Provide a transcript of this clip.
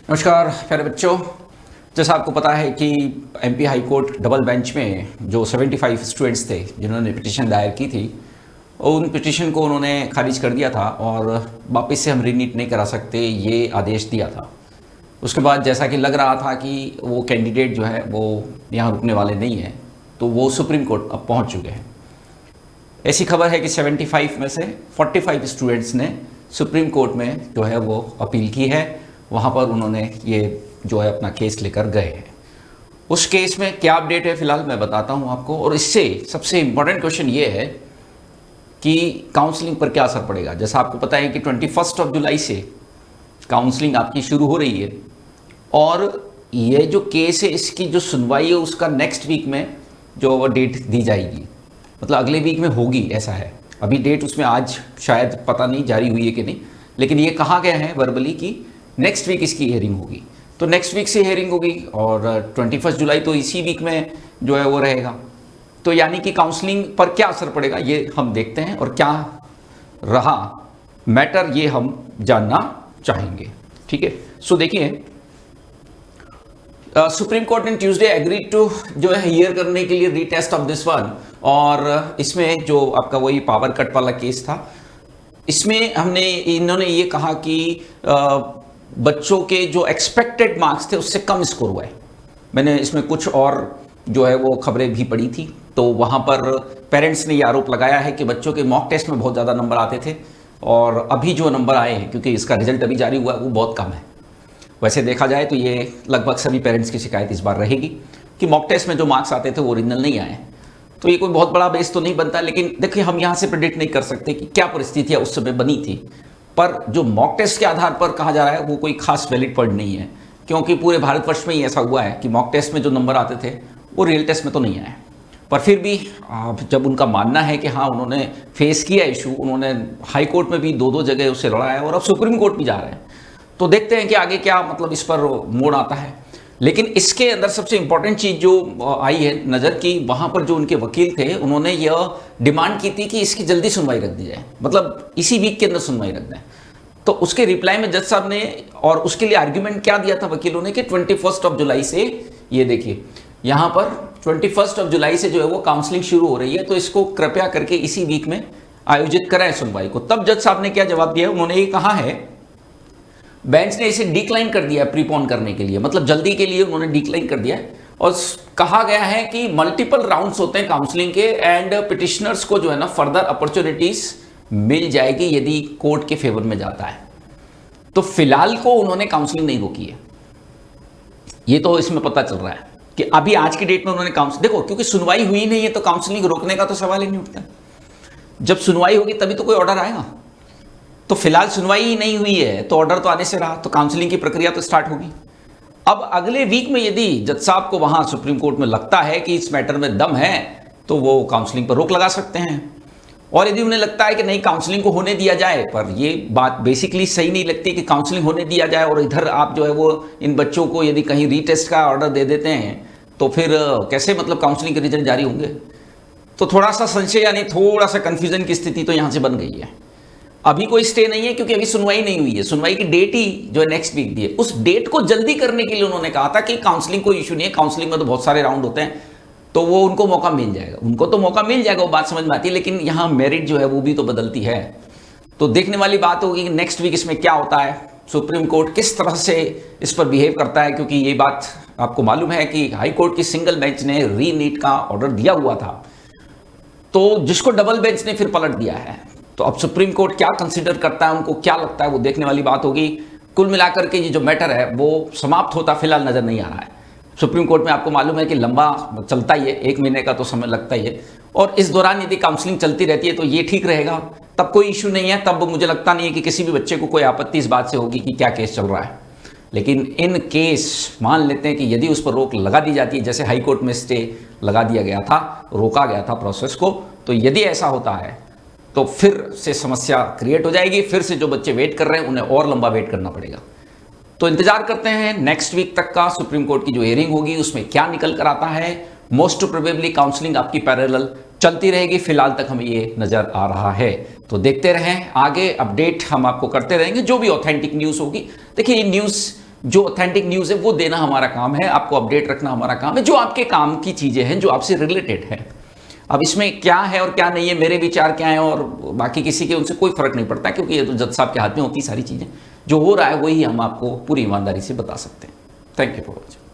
नमस्कार प्यारे बच्चों। जैसा आपको पता है कि MP high court double bench में जो 75 स्टूडेंट्स थे जिन्होंने पिटीशन दायर की थी, उन पिटीशन को उन्होंने खारिज कर दिया था और वापस से हम रीनीट नहीं करा सकते ये आदेश दिया था। उसके बाद जैसा कि लग रहा था कि वो कैंडिडेट जो है वो यहाँ रुकने वाले नहीं हैं, तो वो सुप्रीम कोर्ट अब पहुँच चुके हैं। ऐसी खबर है कि 75 में से 45 स्टूडेंट्स ने सुप्रीम कोर्ट में जो है वो अपील की है। वहाँ पर उन्होंने ये जो है अपना केस लेकर गए हैं। उस केस में क्या अपडेट है फिलहाल मैं बताता हूँ आपको, और इससे सबसे इम्पोर्टेंट क्वेश्चन ये है कि काउंसलिंग पर क्या असर पड़ेगा। जैसा आपको पता है कि 21 जुलाई से काउंसलिंग आपकी शुरू हो रही है और ये जो केस है इसकी जो सुनवाई है उसका नेक्स्ट वीक में जो डेट दी जाएगी, मतलब अगले वीक में होगी, ऐसा है। अभी डेट उसमें आज शायद पता नहीं जारी हुई है कि नहीं, लेकिन ये कहा गया है वर्बली कि नेक्स्ट वीक इसकी हियरिंग होगी। तो नेक्स्ट वीक से हियरिंग होगी और 21 जुलाई तो इसी वीक में जो है वो रहेगा। तो यानी कि काउंसलिंग पर क्या असर पड़ेगा ये हम देखते हैं, और क्या रहा मैटर ये हम जानना चाहेंगे। ठीक है, सो देखिए, सुप्रीम कोर्ट ने ट्यूसडे एग्री टू जो है हियर करने के लिए रीटेस्ट ऑफ दिस वन, और इसमें जो आपका वही पावर कट वाला केस था, इसमें इन्होंने ये कहा कि बच्चों के जो एक्सपेक्टेड मार्क्स थे उससे कम स्कोर हुआ है। मैंने इसमें कुछ और जो है वो खबरें भी पढ़ी थी, तो वहाँ पर पेरेंट्स ने ये आरोप लगाया है कि बच्चों के मॉक टेस्ट में बहुत ज़्यादा नंबर आते थे और अभी जो नंबर आए हैं, क्योंकि इसका रिजल्ट अभी जारी हुआ है, वो बहुत कम है। वैसे देखा जाए तो ये लगभग सभी पेरेंट्स की शिकायत इस बार रहेगी कि मॉक टेस्ट में जो मार्क्स आते थे वो ओरिजिनल नहीं आए। तो ये कोई बहुत बड़ा बेस तो नहीं बनता, लेकिन देखिए हम यहाँ से प्रेडिक्ट नहीं कर सकते कि क्या परिस्थितियाँ उस समय बनी थी। पर जो मॉक टेस्ट के आधार पर कहा जा रहा है वो कोई खास वैलिड पॉइंट नहीं है, क्योंकि पूरे भारतवर्ष में ही ऐसा हुआ है कि मॉक टेस्ट में जो नंबर आते थे वो रियल टेस्ट में तो नहीं आए। पर फिर भी जब उनका मानना है कि हाँ उन्होंने फेस किया इशू, उन्होंने हाई कोर्ट में भी दो जगह उससे लड़ा है और अब सुप्रीम कोर्ट भी जा रहे हैं, तो देखते हैं कि आगे क्या मतलब इस पर मोड़ आता है। लेकिन इसके अंदर सबसे इंपॉर्टेंट चीज़ जो आई है नज़र की, वहाँ पर जो उनके वकील थे उन्होंने यह डिमांड की थी कि इसकी जल्दी सुनवाई रख दी जाए, मतलब इसी वीक के अंदर सुनवाई रख दें। तो उसके रिप्लाई में जज साहब ने, और उसके लिए आर्ग्यूमेंट क्या दिया था वकीलों ने कि 21 जुलाई से, ये देखिए यहाँ पर 21 जुलाई से जो है वो काउंसलिंग शुरू हो रही है, तो इसको कृपया करके इसी वीक में आयोजित कराएं सुनवाई को। तब जज साहब ने क्या जवाब दिया, उन्होंने ये कहा है, बेंच ने इसे डिक्लाइन कर दिया प्रीपोन करने के लिए, मतलब जल्दी के लिए उन्होंने डिक्लाइन कर दिया, और कहा गया है कि मल्टीपल राउंड्स होते हैं काउंसलिंग के एंड पिटिशनर्स को जो है ना फर्दर अपॉर्चुनिटीज मिल जाएगी यदि कोर्ट के फेवर में जाता है। तो फिलहाल को उन्होंने काउंसलिंग नहीं रोकी है, ये तो इसमें पता चल रहा है कि अभी आज की डेट में उन्होंने काउंसलिंग, देखो क्योंकि सुनवाई हुई नहीं है तो काउंसलिंग रोकने का तो सवाल ही नहीं उठता। जब सुनवाई होगी तभी तो कोई ऑर्डर आएगा। तो फिलहाल सुनवाई ही नहीं हुई है तो ऑर्डर तो आने से रहा, तो काउंसलिंग की प्रक्रिया तो स्टार्ट होगी। अब अगले वीक में यदि जज साहब को वहां सुप्रीम कोर्ट में लगता है कि इस मैटर में दम है तो वो काउंसलिंग पर रोक लगा सकते हैं, और यदि उन्हें लगता है कि नहीं काउंसलिंग को होने दिया जाए, पर ये बात बेसिकली सही नहीं लगती कि काउंसलिंग होने दिया जाए और इधर आप जो है वो इन बच्चों को यदि कहीं रीटेस्ट का ऑर्डर दे देते हैं तो फिर कैसे मतलब काउंसलिंग के रिजल्ट जारी होंगे। तो थोड़ा सा संशय यानी थोड़ा सा कंफ्यूजन की स्थिति तो यहाँ से बन गई है। अभी कोई स्टे नहीं है क्योंकि अभी सुनवाई नहीं हुई है, सुनवाई की डेट ही जो है नेक्स्ट वीक दी है। उस डेट को जल्दी करने के लिए उन्होंने कहा था कि काउंसलिंग कोई इशू नहीं है, काउंसलिंग में तो बहुत सारे राउंड होते हैं, तो वो उनको मौका मिल जाएगा, उनको तो मौका मिल जाएगा, वो बात समझ में आती है, लेकिन यहाँ मेरिट जो है वो भी तो बदलती है। तो देखने वाली बात होगी कि नेक्स्ट वीक इसमें क्या होता है, सुप्रीम कोर्ट किस तरह से इस पर बिहेव करता है, क्योंकि ये बात आपको मालूम है कि हाई कोर्ट की सिंगल बेंच ने री नीट का ऑर्डर दिया हुआ था, तो जिसको डबल बेंच ने फिर पलट दिया है। तो अब सुप्रीम कोर्ट क्या कंसीडर करता है, उनको क्या लगता है, वो देखने वाली बात होगी। कुल मिलाकर के ये जो मैटर है वो समाप्त होता फिलहाल नजर नहीं आ रहा है। सुप्रीम कोर्ट में आपको मालूम है कि लंबा चलता ही है, 1 महीने का तो समय लगता ही है, और इस दौरान यदि काउंसलिंग चलती रहती है तो ये ठीक रहेगा, तब कोई इशू नहीं है, तब मुझे लगता नहीं है कि किसी भी बच्चे को कोई आपत्ति इस बात से होगी कि क्या केस चल रहा है। लेकिन इन केस मान लेते हैं कि यदि उस पर रोक लगा दी जाती है, जैसे हाई कोर्ट में स्टे लगा दिया गया था, रोका गया था प्रोसेस को, तो यदि ऐसा होता है तो फिर से समस्या क्रिएट हो जाएगी, फिर से जो बच्चे वेट कर रहे हैं उन्हें और लंबा वेट करना पड़ेगा। तो इंतजार करते हैं नेक्स्ट वीक तक का सुप्रीम कोर्ट की जो हियरिंग होगी उसमें क्या निकल कर आता है। मोस्ट प्रोबेबली काउंसलिंग आपकी पैरेलल चलती रहेगी, फिलहाल तक हमें ये नजर आ रहा है। तो देखते रहें, आगे अपडेट हम आपको करते रहेंगे, जो भी ऑथेंटिक न्यूज़ होगी। देखिए ये न्यूज़ जो ऑथेंटिक न्यूज़ है वो देना हमारा काम है, आपको अपडेट रखना हमारा काम है, जो आपके काम की चीज़ें हैं, जो आपसे रिलेटेड है। अब इसमें क्या है और क्या नहीं है, मेरे विचार क्या हैं और बाकी किसी के, उनसे कोई फर्क नहीं पड़ता, क्योंकि ये तो जज साहब के हाथ में होती सारी चीज़ें। जो हो रहा है वही हम आपको पूरी ईमानदारी से बता सकते हैं। Thank you for watching.